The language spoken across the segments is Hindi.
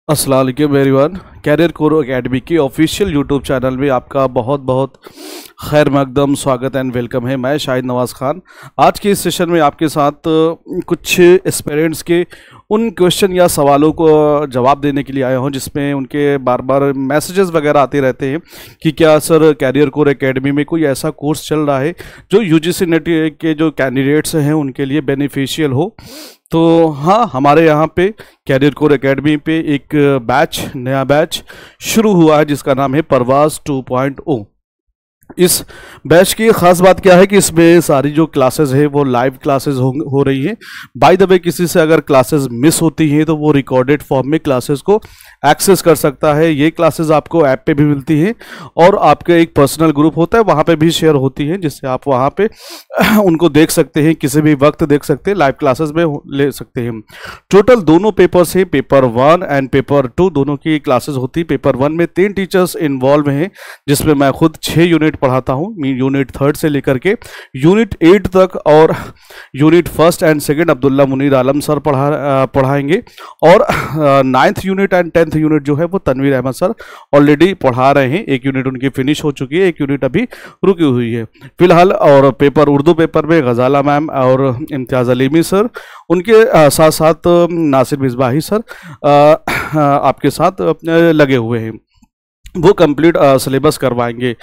अस्सलाम वालेकुम एवरीवन। कैरियर कोर एकेडमी की ऑफिशियल यूट्यूब चैनल में आपका बहुत बहुत खैर मकदम स्वागत एंड वेलकम है। मैं शाहिद नवाज़ खान आज के इस सेशन में आपके साथ कुछ एस्पिरेंट्स के उन क्वेश्चन या सवालों को जवाब देने के लिए आया हूं जिसमें उनके बार बार मैसेजेस वगैरह आते रहते हैं कि क्या सर कैरियर कोर एकेडमी में कोई ऐसा कोर्स चल रहा है जो यूजीसी नेट के जो कैंडिडेट्स हैं उनके लिए बेनिफिशियल हो। तो हाँ, हमारे यहाँ पे कैरियर कोर एकेडमी पे एक नया बैच शुरू हुआ है जिसका नाम है परवाज़ 2.0। इस बैच की खास बात क्या है कि इसमें सारी जो क्लासेस है वो लाइव क्लासेस हो रही हैं। बाय द वे किसी से अगर क्लासेस मिस होती हैं तो वो रिकॉर्डेड फॉर्म में क्लासेस को एक्सेस कर सकता है। ये क्लासेस आपको ऐप पे भी मिलती हैं और आपका एक पर्सनल ग्रुप होता है वहाँ पे भी शेयर होती हैं जिससे आप वहाँ पे उनको देख सकते हैं, किसी भी वक्त देख सकते हैं, लाइव क्लासेस में ले सकते हैं। टोटल दोनों पेपर्स हैं, पेपर 1 एंड पेपर 2 दोनों की क्लासेस होती है। पेपर 1 में 3 टीचर्स इन्वॉल्व हैं जिसमें मैं खुद 6 यूनिट पढ़ाता हूँ। यूनिट 3 से लेकर के यूनिट 8 तक और unit 1 and 2 Abdullah Munir Alam sir पढ़ाएंगे और 9th unit and 10th unit जो है वो तनवीर अहमद सर ऑलरेडी पढ़ा रहे हैं। एक यूनिट उनकी फिनिश हो चुकी है, एक यूनिट अभी रुकी हुई है फिलहाल। और पेपर उर्दू पेपर में गजाला मैम और इम्तियाज़ अलीमी सर, उनके साथ साथ नासिर मिसबाही सर आपके साथ लगे हुए हैं, वो कंप्लीट सिलेबस करवाएंगे।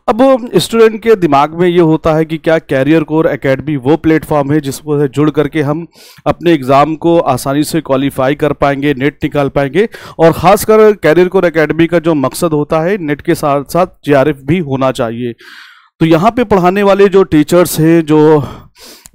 अब स्टूडेंट के दिमाग में ये होता है कि क्या कैरियर कोर एकेडमी वो प्लेटफॉर्म है जिसको जुड़ करके हम अपने एग्ज़ाम को आसानी से क्वालिफाई कर पाएंगे, नेट निकाल पाएंगे। और ख़ासकर कैरियर कोर एकेडमी का जो मकसद होता है नेट के साथ साथ जेआरएफ भी होना चाहिए। तो यहाँ पे पढ़ाने वाले जो टीचर्स हैं, जो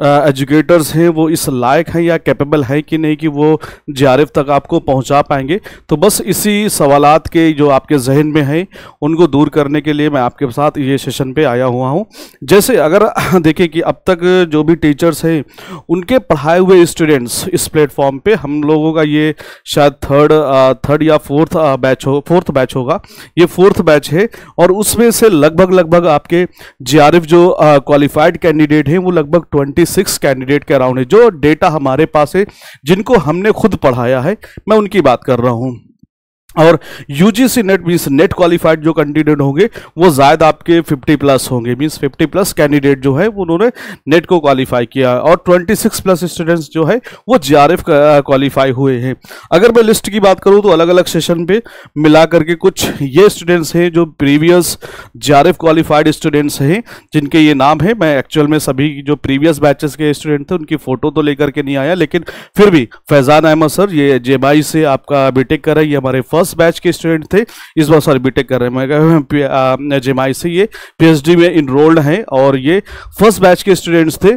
एजुकेटर्स हैं, वो इस लायक हैं या कैपेबल हैं कि नहीं कि वो जेआरएफ तक आपको पहुंचा पाएंगे। तो बस इसी सवालात के जो आपके जहन में हैं उनको दूर करने के लिए मैं आपके साथ ये सेशन पे आया हुआ हूं। जैसे अगर देखें कि अब तक जो भी टीचर्स हैं उनके पढ़ाए हुए स्टूडेंट्स इस प्लेटफॉर्म पे हम लोगों का ये शायद थर्ड या फोर्थ बैच होगा। ये 4th बैच है और उसमें से लगभग आपके जेआरएफ जो क्वालिफाइड कैंडिडेट हैं वो लगभग 26 कैंडिडेट के अराउंड है। जो डेटा हमारे पास है, जिनको हमने खुद पढ़ाया है, मैं उनकी बात कर रहा हूं। और UGC net means net qualified जो कैंडिडेट होंगे वो शायद आपके 50+ होंगे, मीन्स 50+ कैंडिडेट जो है वो उन्होंने नेट को क्वालिफाई किया और 26+ स्टूडेंट्स जो है वो जेआरएफ क्वालिफाई हुए हैं। अगर मैं लिस्ट की बात करूं तो अलग अलग सेशन पे मिला करके कुछ ये स्टूडेंट्स हैं जो प्रीवियस जेआरएफ क्वालिफाइड स्टूडेंट्स हैं जिनके ये नाम है। मैं एक्चुअल में सभी जो प्रीवियस बैचेस के स्टूडेंट थे उनकी फ़ोटो तो लेकर के नहीं आया, लेकिन फिर भी फैज़ान अहमद सर ये जेएमआई से आपका बीटेक कर रहे हैं, ये हमारे फर्स्ट बैच के स्टूडेंट थे। इस बार सॉरी बीटेक कर रहे हैं, जेएमआई से ये पीएचडी में इनरोल्ड हैं और ये फर्स्ट बैच के स्टूडेंट्स थे।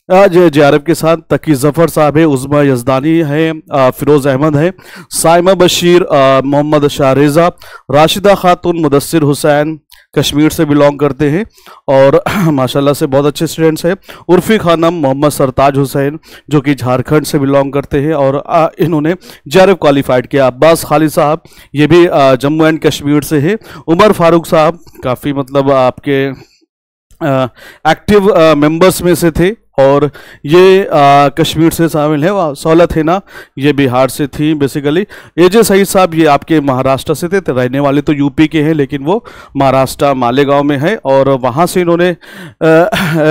आज जेआरएफ के साथ तकी जफर साहब है, उज़मा यजदानी है, फिरोज़ अहमद है, साइमा बशीर, मोहम्मद शाहरेज़ा, राशिदा खातून, मुदस्सिर हुसैन कश्मीर से बिलोंग करते हैं और माशाल्लाह से बहुत अच्छे स्टूडेंट्स हैं। उर्फ़ी खानम, मोहम्मद सरताज हुसैन जो कि झारखंड से बिलोंग करते हैं और इन्होंने जेआरएफ क्वालिफाइड किया। अब्बास खालिद साहब ये भी जम्मू एंड कश्मीर से है। उमर फारूक साहब काफ़ी मतलब आपके एक्टिव मेंबर्स में से थे और ये कश्मीर से शामिल है। सौलत है ना, ये बिहार से थी बेसिकली। एजे सईद साहब ये आपके महाराष्ट्र से थे, रहने वाले तो यूपी के हैं लेकिन वो महाराष्ट्र मालेगांव में है और वहाँ से इन्होंने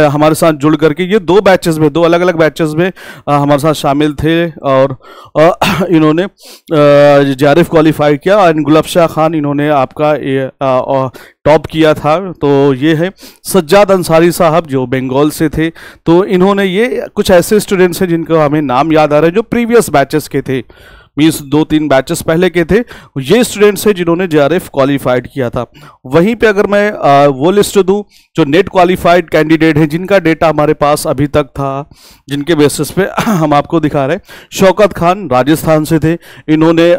हमारे साथ जुड़ करके ये 2 बैचेस में, 2 अलग अलग बैचेस में हमारे साथ शामिल थे और इन्होंने जेआरएफ क्वालिफाई किया। और गुलबशाह खान इन्होंने आपका टॉप किया था। तो ये है सज्जाद अंसारी साहब जो बंगाल से थे। तो इन्होंने ये कुछ ऐसे स्टूडेंट्स हैं जिनका हमें नाम याद आ रहा है जो प्रीवियस बैचेस के थे, मीन्स 2-3 बैचेस पहले के थे। ये स्टूडेंट्स हैं जिन्होंने जेआरएफ क्वालिफाइड किया था। वहीं पे अगर मैं वो लिस्ट दूं जो नेट क्वालिफाइड कैंडिडेट हैं जिनका डेटा हमारे पास अभी तक था, जिनके बेसिस पे हम आपको दिखा रहे हैं। शौकत खान राजस्थान से थे, इन्होंने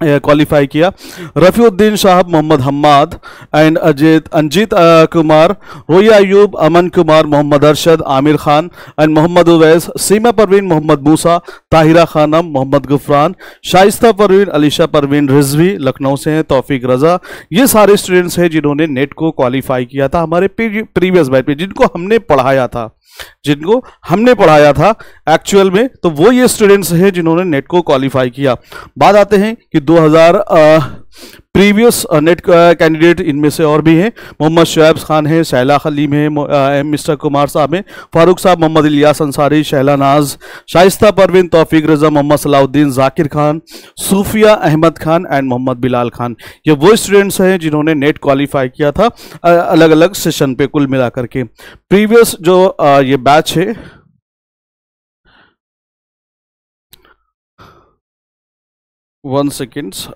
क्वालिफाई किया। रफ़ीउद्दीन साहब, मोहम्मद हम्माद एंड अंजीत कुमार, रोया अयूब, अमन कुमार, मोहम्मद अरशद, आमिर खान एंड मोहम्मद उवैस, सीमा परवीन, मोहम्मद मूसा, ताहिरा खानम, मोहम्मद गुफरान, शाइस्ता परवीन, अलीशा परवीन रिजवी लखनऊ से हैं, तौफीक रज़ा। ये सारे स्टूडेंट्स हैं जिन्होंने नेट को क्वालिफाई किया था हमारे प्रीवियस बैच में, जिनको हमने पढ़ाया था। जिनको हमने पढ़ाया था एक्चुअल में, तो वो ये स्टूडेंट्स हैं जिन्होंने नेट को क्वालिफाई किया। बात आते हैं कि 2000 प्रीवियस नेट कैंडिडेट इनमें से और भी हैं। मोहम्मद शुएब खान है, शैला खलीम है, मिस्टर कुमार साहब हैं, फारूक साहब, मोहम्मद इलियास अंसारी, शैला नाज, शाइस्ता परवीन, तौफीक रजा, मोहम्मद सलाउद्दीन, जाकिर खान, सूफिया अहमद खान एंड मोहम्मद बिलाल खान। ये वो स्टूडेंट्स हैं जिन्होंने नेट क्वालिफाई किया था अलग अलग सेशन पे कुल मिलाकर के। प्रीवियस जो ये बैच है, वन सेकेंड्स,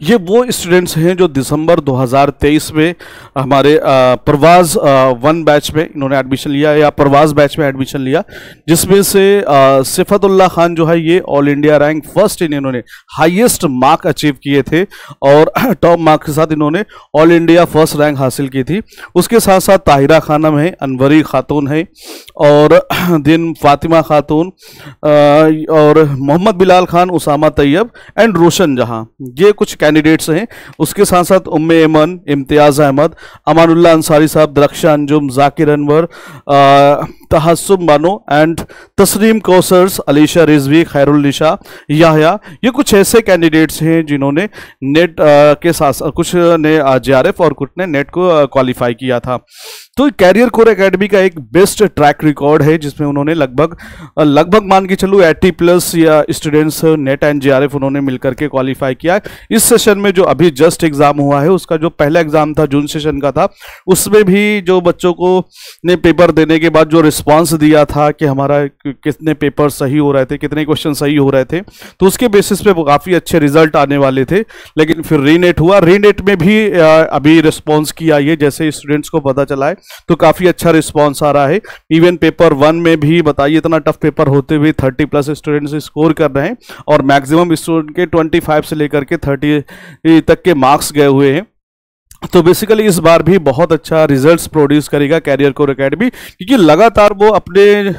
ये वो स्टूडेंट्स हैं जो दिसंबर 2023 में हमारे प्रवाज वन बैच में इन्होंने एडमिशन लिया या प्रवाज बैच में एडमिशन लिया, जिसमें से सिफतुल्लाह खान जो है ये ऑल इंडिया रैंक फर्स्ट इन्होंने हाईएस्ट मार्क अचीव किए थे और टॉप मार्क के साथ इन्होंने ऑल इंडिया फर्स्ट रैंक हासिल की थी। उसके साथ साथ ताहिरा खानम है, अनवरी खातून है और दिन फातिमा खातून और मोहम्मद बिलाल खान, उसामा तैयब एंड रोशन जहां, ये कुछ कैंडिडेट्स हैं। उसके साथ साथ उम्मे एमन, इम्तियाज अहमद, अमानुल्लाह अंसारी साहब, दरख्शा अंजुम, जाकिर अनवर, तहस्सुम बानो एंड तस्लीम कौसर्स, अलीशा रिजवी, खैरुलनिशा, याहया, ये कुछ ऐसे कैंडिडेट्स हैं जिन्होंने नेट के साथ कुछ ने जेआरएफ और कुछ ने नेट को क्वालिफाई किया था। तो कैरियर कोर एकेडमी का एक बेस्ट ट्रैक रिकॉर्ड है जिसमें उन्होंने लगभग मान के चलो 80+ या स्टूडेंट्स नेट एंड जेआरएफ उन्होंने मिलकर के क्वालिफाई किया। इस सेशन में जो अभी जस्ट एग्जाम हुआ है उसका जो पहला एग्जाम था जून सेशन का था, उसमें भी जो बच्चों को ने पेपर देने के बाद जो रिस्पांस दिया था कि हमारा कितने पेपर सही हो रहे थे, कितने क्वेश्चन सही हो रहे थे, तो उसके बेसिस पे काफ़ी अच्छे रिजल्ट आने वाले थे। लेकिन फिर रीनेट हुआ, रीनेट में भी अभी रिस्पॉन्स किया ये जैसे स्टूडेंट्स को पता चला है तो काफ़ी अच्छा रिस्पॉन्स आ रहा है। इवन पेपर 1 में भी बताइए इतना टफ पेपर होते हुए 30+ स्टूडेंट्स स्कोर कर रहे हैं और मैक्सिमम स्टूडेंट के 25 से लेकर के 30 तक के मार्क्स गए हुए हैं। तो बेसिकली इस बार भी बहुत अच्छा रिजल्ट्स प्रोड्यूस करेगा कैरियर कोर एकेडमी, क्योंकि लगातार वो अपने,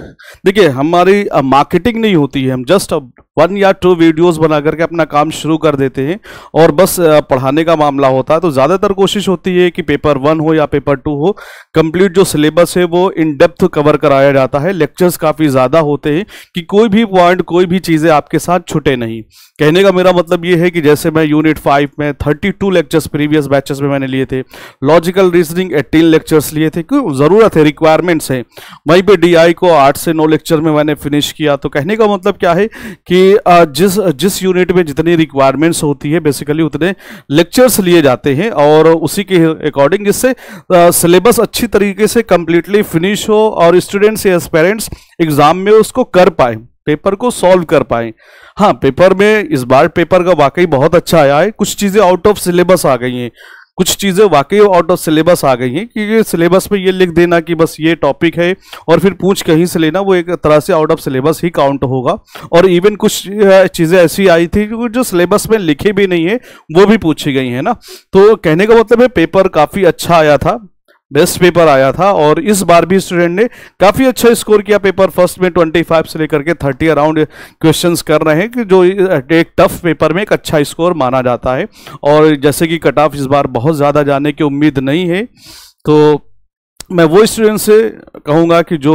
देखिए हमारी मार्केटिंग नहीं होती है, हम जस्ट 1 या 2 वीडियोस बना करके अपना काम शुरू कर देते हैं और बस पढ़ाने का मामला होता है। तो ज़्यादातर कोशिश होती है कि पेपर 1 हो या पेपर 2 हो, कंप्लीट जो सिलेबस है वो इन डेप्थ कवर कराया जाता है। लेक्चर्स काफ़ी ज़्यादा होते हैं कि कोई भी पॉइंट, कोई भी चीज़ें आपके साथ छूटे नहीं। कहने का मेरा मतलब ये है कि जैसे मैं यूनिट 5 में 32 लेक्चर्स प्रीवियस बैचेस में मैंने लिए थे, लॉजिकल रीजनिंग 18 लेक्चर्स लिए थे, क्यों ज़रूरत है, रिक्वायरमेंट्स है। वहीं पे डीआई को 8 से 9 लेक्चर में मैंने फिनिश किया। तो कहने का मतलब क्या है कि जिस यूनिट में जितनी रिक्वायरमेंट्स होती है बेसिकली उतने लेक्चर्स लिए जाते हैं और उसी के अकॉर्डिंग इससे सिलेबस अच्छी तरीके से कंप्लीटली फिनिश हो और स्टूडेंट्स या पेरेंट्स एग्जाम में उसको कर पाए, पेपर को सॉल्व कर पाए। हाँ, पेपर में इस बार पेपर का वाकई बहुत अच्छा आया है। कुछ चीज़ें आउट ऑफ सिलेबस आ गई हैं, कुछ चीज़ें वाकई आउट ऑफ सिलेबस आ गई हैं कि ये सिलेबस में ये लिख देना कि बस ये टॉपिक है और फिर पूछ कहीं से लेना, वो एक तरह से out of syllabus he count होगा। और इवन कुछ चीज़ें ऐसी आई थी जो सिलेबस में लिखी भी नहीं है वो भी पूछी गई है ना। तो कहने का मतलब है पेपर काफ़ी अच्छा आया था, बेस्ट पेपर आया था और इस बार भी स्टूडेंट ने काफ़ी अच्छा स्कोर किया। पेपर फर्स्ट में 25 से लेकर के 30 अराउंड क्वेश्चंस कर रहे हैं कि जो एक टफ पेपर में एक अच्छा स्कोर माना जाता है। और जैसे कि कट ऑफ इस बार बहुत ज़्यादा जाने की उम्मीद नहीं है, तो मैं वो स्टूडेंट से कहूँगा कि जो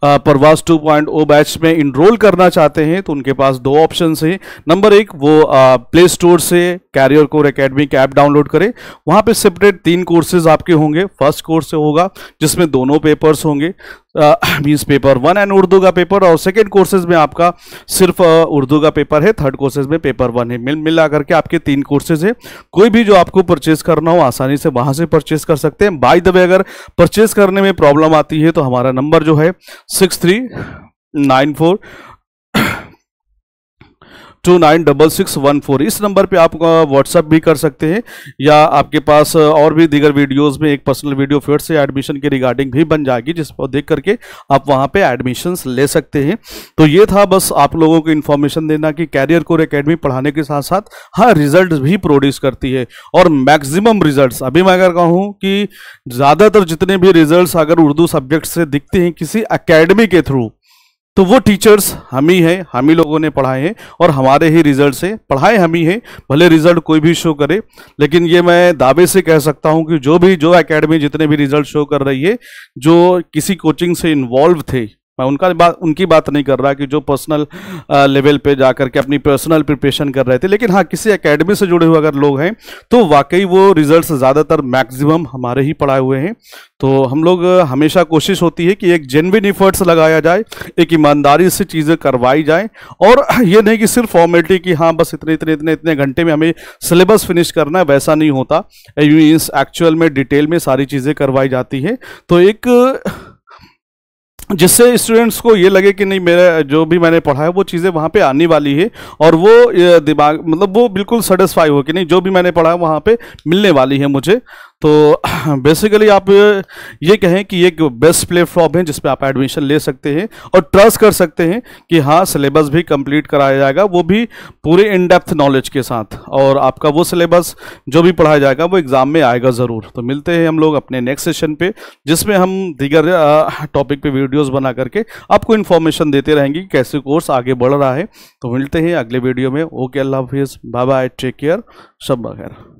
प्रवास 2.0 बैच में इनरोल करना चाहते हैं तो उनके पास 2 ऑप्शन हैं। नंबर 1, वो प्ले स्टोर से कैरियर कोर एकेडमी की ऐप डाउनलोड करें। वहाँ पे सेपरेट 3 कोर्सेज आपके होंगे। फर्स्ट कोर्स होगा जिसमें दोनों पेपर्स होंगे, मीन्स पेपर 1 एंड उर्दू का पेपर, और सेकेंड कोर्सेज में आपका सिर्फ उर्दू का पेपर है, थर्ड कोर्सेज में पेपर 1 है। मिला करके आपके 3 कोर्सेज है। कोई भी जो आपको परचेज करना हो आसानी से वहाँ से परचेज कर सकते हैं। बाय द वे, अगर परचेज करने में प्रॉब्लम आती है तो हमारा नंबर जो है 6394 94296614। इस नंबर पे आप व्हाट्सअप भी कर सकते हैं, या आपके पास और भी दीगर वीडियोस में एक पर्सनल वीडियो फिर से एडमिशन के रिगार्डिंग भी बन जाएगी, जिसको देख करके आप वहां पे एडमिशन्स ले सकते हैं। तो ये था बस आप लोगों को इन्फॉर्मेशन देना कि कैरियर कोर एकेडमी पढ़ाने के साथ साथ हाँ रिजल्ट भी प्रोड्यूस करती है, और मैक्सिमम रिजल्ट्स अभी मैं अगर कहूँ कि ज़्यादातर जितने भी रिजल्ट्स अगर उर्दू सब्जेक्ट से दिखते हैं किसी एकेडमी के थ्रू, तो वो टीचर्स हम ही हैं, हम ही लोगों ने पढ़ाए हैं, और हमारे ही रिजल्ट से पढ़ाए हम ही हैं। भले रिजल्ट कोई भी शो करे, लेकिन ये मैं दावे से कह सकता हूं कि जो एकेडमी जितने भी रिजल्ट शो कर रही है, जो किसी कोचिंग से इन्वॉल्व थे, मैं उनकी बात नहीं कर रहा कि जो पर्सनल लेवल पे जाकर के अपनी पर्सनल प्रिपरेशन कर रहे थे, लेकिन हाँ किसी एकेडमी से जुड़े हुए अगर लोग हैं तो वाकई वो रिजल्ट्स ज़्यादातर मैक्सिमम हमारे ही पढ़ाए हुए हैं। तो हम लोग हमेशा कोशिश होती है कि एक जेन्युइन एफर्ट्स लगाया जाए, एक ईमानदारी से चीज़ें करवाई जाए, और ये नहीं कि सिर्फ फॉर्मेलिटी कि हाँ बस इतने घंटे में हमें सिलेबस फिनिश करना है, वैसा नहीं होता। मीन्स एक्चुअल में डिटेल में सारी चीज़ें करवाई जाती हैं, तो एक जिससे स्टूडेंट्स को ये लगे कि नहीं मेरा जो भी मैंने पढ़ा है वो चीज़ें वहाँ पे आने वाली है, और वो दिमाग मतलब वो बिल्कुल सेटिस्फाई हो कि नहीं जो भी मैंने पढ़ा है वहाँ पे मिलने वाली है मुझे। तो बेसिकली आप ये कहें कि एक बेस्ट प्लेटफॉर्म है जिसपे आप एडमिशन ले सकते हैं और ट्रस्ट कर सकते हैं कि हाँ सिलेबस भी कंप्लीट कराया जाएगा, वो भी पूरे इन डेप्थ नॉलेज के साथ, और आपका वो सिलेबस जो भी पढ़ाया जाएगा वो एग्ज़ाम में आएगा ज़रूर। तो मिलते हैं हम लोग अपने नेक्स्ट सेशन पे, जिसमें हम दीगर टॉपिक पे वीडियोस बना करके आपको इन्फॉर्मेशन देते रहेंगे कि कैसे कोर्स आगे बढ़ रहा है। तो मिलते हैं अगले वीडियो में। ओके, अल्लाह हाफिज़, बाय बाय, टेक केयर, शब बखैर।